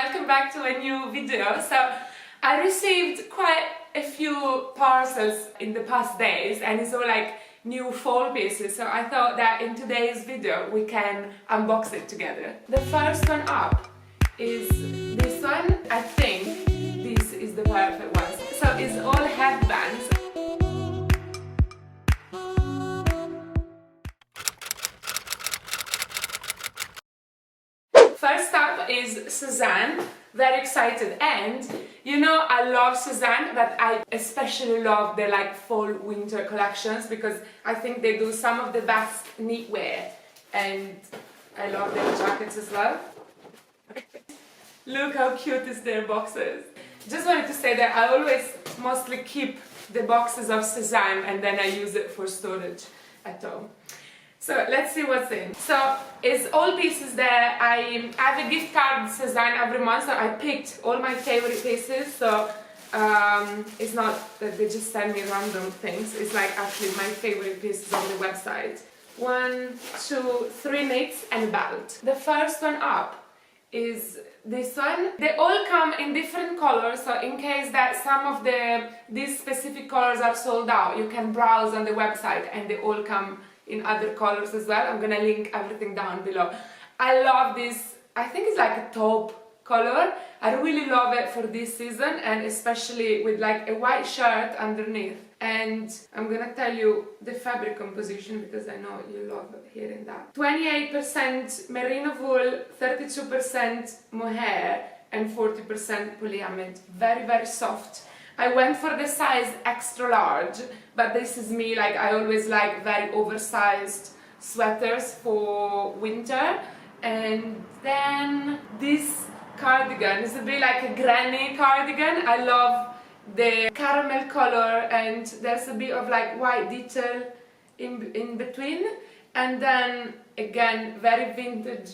welcome back to a new video. So I received quite a few parcels in the past days and it's all like new fall pieces, so I thought that in today's video we can unbox it together. The first one up is this one. I think this is the perfect one. So it's all headbands. First up is Sézane. Very excited, and you know I love Sézane, but I especially love their like fall winter collections because I think they do some of the best knitwear, and I love their jackets as well. Look how cute is their boxes. Just wanted to say that I always mostly keep the boxes of Sézane and then I use it for storage at home. So let's see what's in. So it's all pieces that I have a gift card Sézane every month, so I picked all my favorite pieces. So it's not that they just send me random things, it's like actually my favorite pieces on the website. 1, 2, 3 knits and a belt. The first one up is this one. They all come in different colors, so in case that some of these specific colors are sold out, you can browse on the website and they all come in other colors as well. I'm gonna link everything down below. I love this. I think it's like a taupe color. I really love it for this season, and especially with like a white shirt underneath. And I'm gonna tell you the fabric composition because I know you love hearing that. 28% merino wool, 32% mohair and 40% polyamide. Very, very soft. I went for the size extra large, but this is me, like I always like very oversized sweaters for winter. And then this cardigan is a bit like a granny cardigan. I love the caramel color and there's a bit of like white detail in between. And then again, very vintage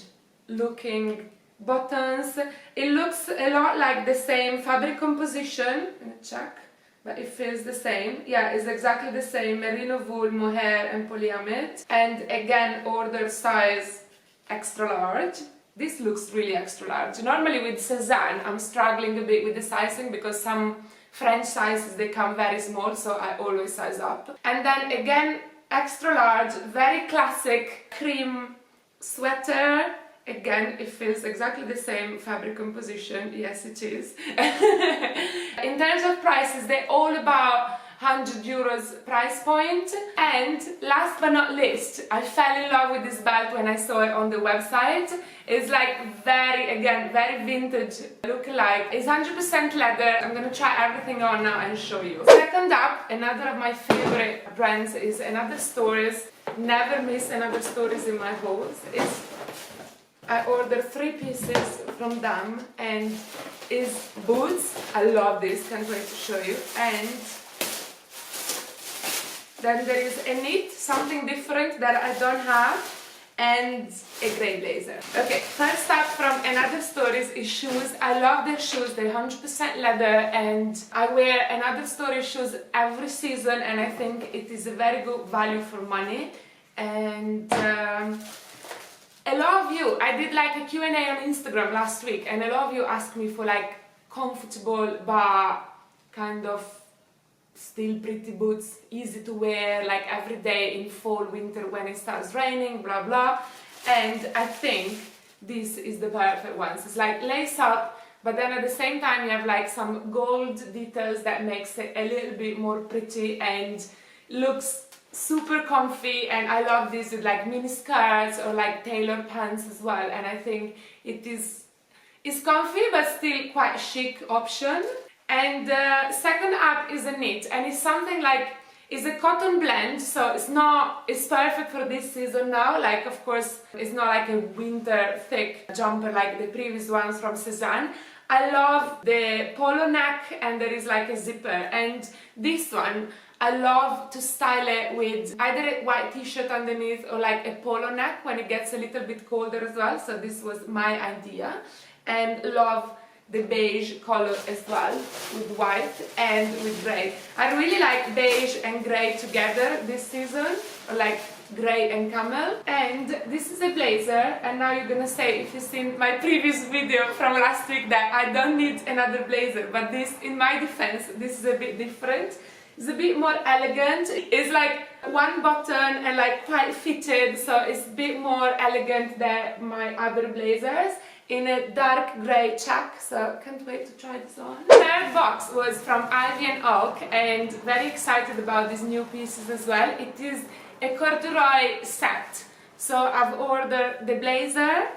looking buttons. It looks a lot like the same fabric composition. I'm gonna check, but it feels the same. Yeah, it's exactly the same. Merino wool, mohair and polyamide. And again, order size extra large. This looks really extra large. Normally with Sézane, I'm struggling a bit with the sizing because some French sizes, they come very small, so I always size up. And then again, extra large, very classic cream sweater. Again, it feels exactly the same fabric composition. Yes, it is. In terms of prices, they're all about €100 price point. And last but not least, I fell in love with this belt when I saw it on the website. It's like very vintage look-alike. It's 100% leather. I'm gonna try everything on now and show you. Second up, another of my favorite brands is Another Stories. Never miss Another Stories in my hauls. I ordered 3 pieces from them, and is boots. I love this, can't wait to show you. And then there is a knit, something different that I don't have, and a grey blazer. Okay, first up from Another Stories is shoes. I love their shoes, they're 100% leather, and I wear Another Stories shoes every season, and I think it is a very good value for money. And a lot of you, I did like a Q&A on Instagram last week, and a lot of you asked me for like comfortable but kind of still pretty boots, easy to wear like every day in fall, winter when it starts raining, blah blah. And I think this is the perfect ones. It's like lace up, but then at the same time you have like some gold details that makes it a little bit more pretty and looks super comfy. And I love this with like mini skirts or like tailored pants as well, and I think it's comfy but still quite chic option. And second up is a knit, and it's something like, it's a cotton blend, so it's perfect for this season now. Like, of course, it's not like a winter thick jumper like the previous ones from Sézane. I love the polo neck and there is like a zipper, and this one I love to style it with either a white t-shirt underneath or like a polo neck when it gets a little bit colder as well. So this was my idea, and love the beige color as well with white and with grey. I really like beige and grey together this season, or like grey and camel. And this is a blazer, and now you're gonna say, if you've seen my previous video from last week, that I don't need another blazer, but this, in my defense, this is a bit different. It's a bit more elegant. It's like one button and like quite fitted, so it's a bit more elegant than my other blazers, in a dark grey check, so can't wait to try this on. The third box was from Ivy and Oak, and very excited about these new pieces as well. It is a corduroy set, so I've ordered the blazer,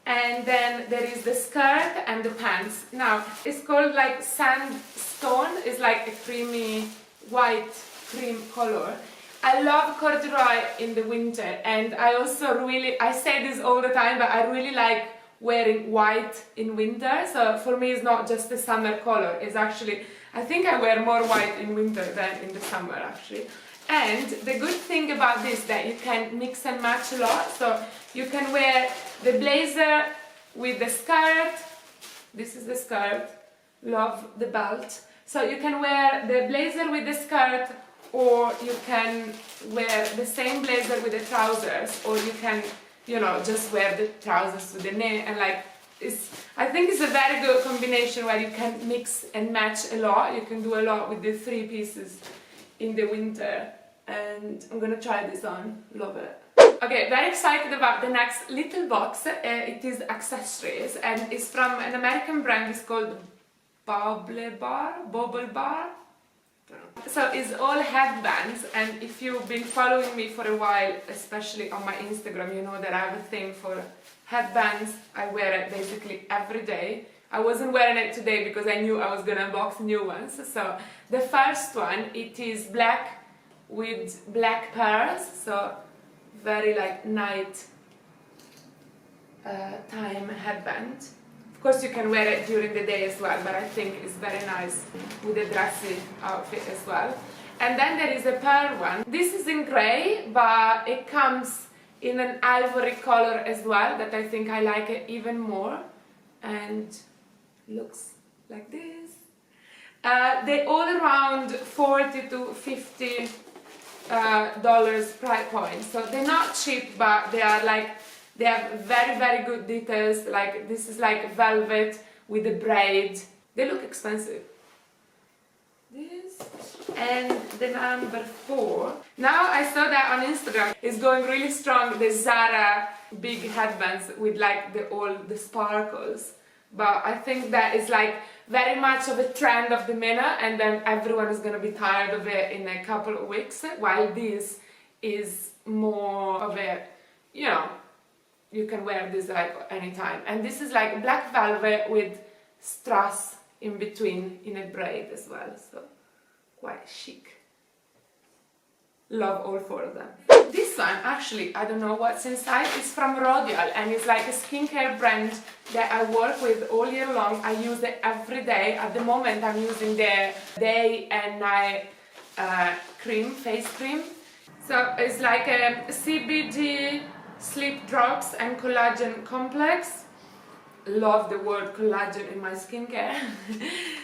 and then there is the skirt and the pants. Now, it's called like sandstone, it's like a creamy white cream color. I love corduroy in the winter, and I also really, I say this all the time, but I really like wearing white in winter. So for me it's not just a summer color, it's actually, I think I wear more white in winter than in the summer actually. And the good thing about this, that you can mix and match a lot, so you can wear the blazer with the skirt. This is the skirt, love the belt. So you can wear the blazer with the skirt, or you can wear the same blazer with the trousers, or you can, you know, just wear the trousers with the knit, and like, I think it's a very good combination where you can mix and match a lot. You can do a lot with the three pieces in the winter, and I'm gonna try this on, love it. Okay, very excited about the next little box. It is accessories, and it's from an American brand. It's called Bubble Bar. So it's all headbands, and if you've been following me for a while, especially on my Instagram, you know that I have a thing for headbands. I wear it basically every day. I wasn't wearing it today because I knew I was gonna unbox new ones. So the first one, it is black with black pearls, so very like night time headband. Of course you can wear it during the day as well, but I think it's very nice with a dressy outfit as well. And then there is a pearl one. This is in grey, but it comes in an ivory color as well, that I think I like it even more, and looks like this. They're all around $40 to $50 price point, so they're not cheap, but they are like, they have very good details. Like this is like velvet with a braid. They look expensive. This, and the number 4. Now I saw that on Instagram it's going really strong, the Zara big headbands with like all the sparkles. But I think that is like very much of a trend of the minute, and then everyone is gonna be tired of it in a couple of weeks. While this is more of a, you know, you can wear this like anytime. And this is like black velvet with strass in between in a braid as well, so quite chic. Love all 4 of them. This one, actually, I don't know what's inside. It's from Rodial, and it's like a skincare brand that I work with all year long. I use it every day. At the moment I'm using their day and night cream, face cream. So it's like a CBD sleep drops and collagen complex. Love the word collagen in my skincare.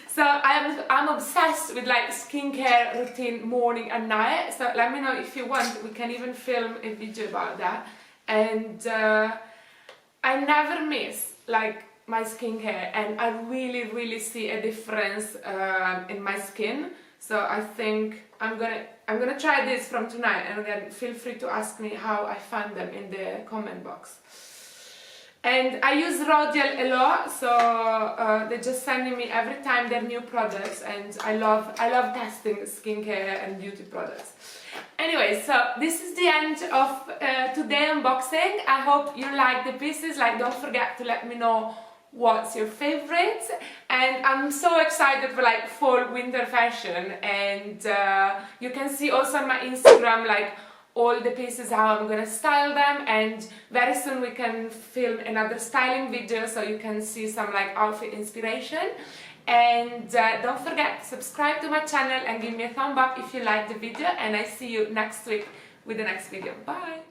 So I'm obsessed with like skincare routine morning and night. So let me know if you want, we can even film a video about that. And I never miss like my skincare, and I really see a difference in my skin. So I think I'm gonna try this from tonight, and then feel free to ask me how I found them in the comment box. And I use Rodial a lot, so they're just sending me every time their new products, and I love testing skincare and beauty products. Anyway, so this is the end of today's unboxing. I hope you like the pieces. Like, don't forget to let me know what's your favorite, and I'm so excited for like fall winter fashion. And you can see also on my Instagram like all the pieces, how I'm gonna style them, and very soon we can film another styling video so you can see some like outfit inspiration. And don't forget to subscribe to my channel and give me a thumb up if you like the video, and I see you next week with the next video. Bye!